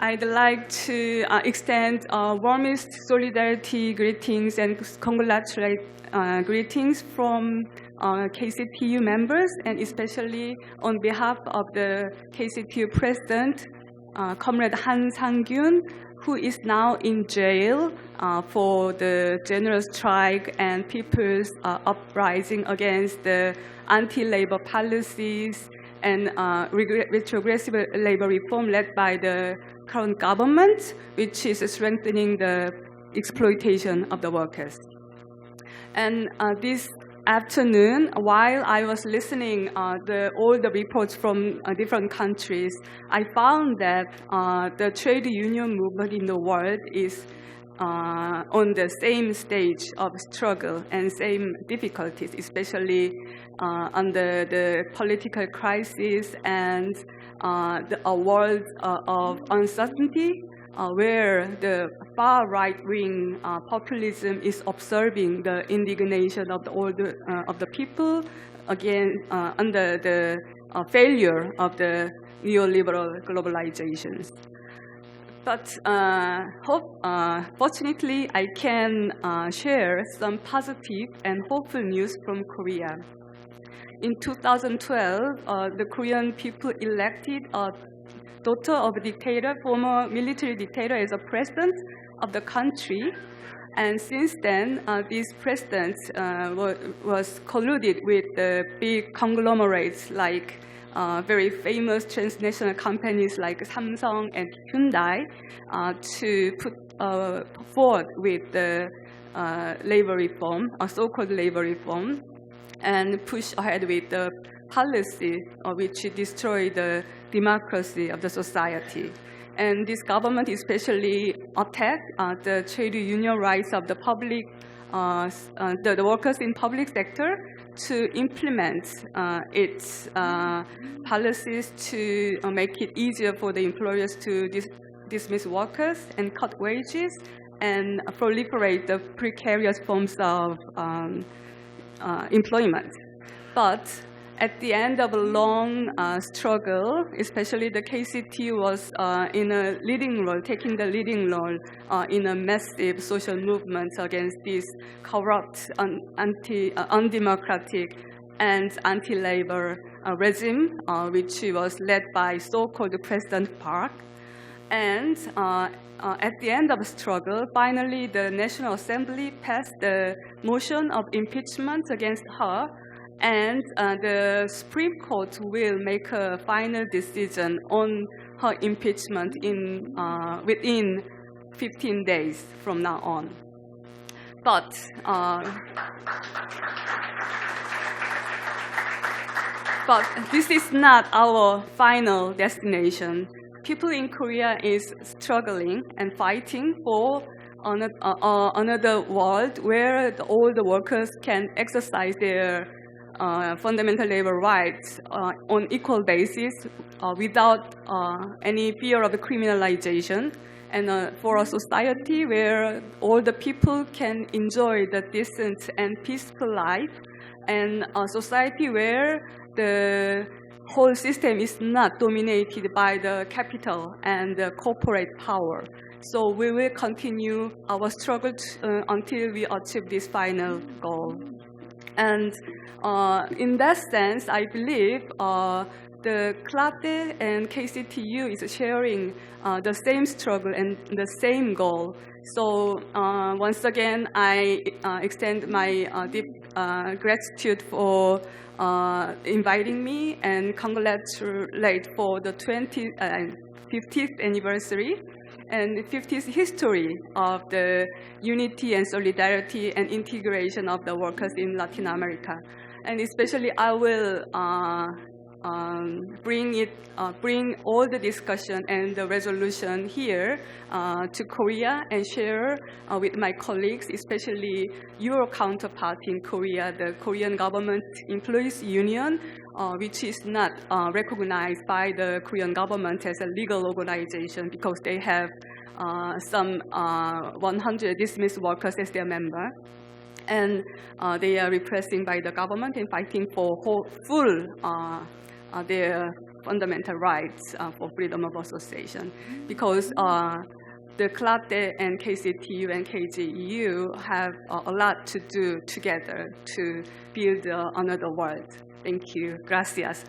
I'd like to extend warmest solidarity greetings and congratulate greetings from KCTU members, and especially on behalf of the KCTU President, Comrade Han Sang-kyun, who is now in jail for the general strike and people's uprising against the anti-labor policies and retrogressive labor reform led by the current government, which is strengthening the exploitation of the workers. And this afternoon, while I was listening all the reports from different countries, I found that the trade union movement in the world is on the same stage of struggle and same difficulties, especially under the political crisis and a world of uncertainty, where the far right-wing populism is observing the indignation of the people again under the failure of the neoliberal globalizations. But fortunately, I can share some positive and hopeful news from Korea. In 2012, the Korean people elected a daughter of a dictator, former military dictator, as a president of the country. And since then, this president was colluded with the big conglomerates like very famous transnational companies like Samsung and Hyundai to put forward with the labor reform, so-called labor reform, and push ahead with the policy which destroy the democracy of the society. And this government especially attacked the trade union rights of the public, the workers in public sector, to implement its policies to make it easier for the employers to dismiss workers and cut wages and proliferate the precarious forms of employment. But at the end of a long struggle, especially the KCTU was in a leading role, taking the leading role in a massive social movement against this corrupt, undemocratic, and anti-labor regime, which was led by so-called President Park. And at the end of the struggle, finally, the National Assembly passed the motion of impeachment against her, and the Supreme Court will make a final decision on her impeachment within 15 days from now on. But this is not our final destination. People in Korea is struggling and fighting for another world where all the workers can exercise their fundamental labor rights on equal basis without any fear of criminalization, and for a society where all the people can enjoy the decent and peaceful life, and a society where the whole system is not dominated by the capital and the corporate power. So we will continue our struggle until we achieve this final goal. And in that sense, I believe the CLATE and KCTU is sharing the same struggle and the same goal. So once again, I extend my deep gratitude for inviting me and congratulate for the 50th anniversary and the 50th history of the unity and solidarity and integration of the workers in Latin America. And especially I will bring all the discussion and the resolution here to Korea and share with my colleagues, especially your counterpart in Korea, the Korean Government Employees Union, which is not recognized by the Korean government as a legal organization because they have some 100 dismissed workers as their member. And they are repressing by the government and fighting for full their fundamental rights for freedom of association, because the CLATE and KCTU and KGEU have a lot to do together to build another world. Thank you. Gracias.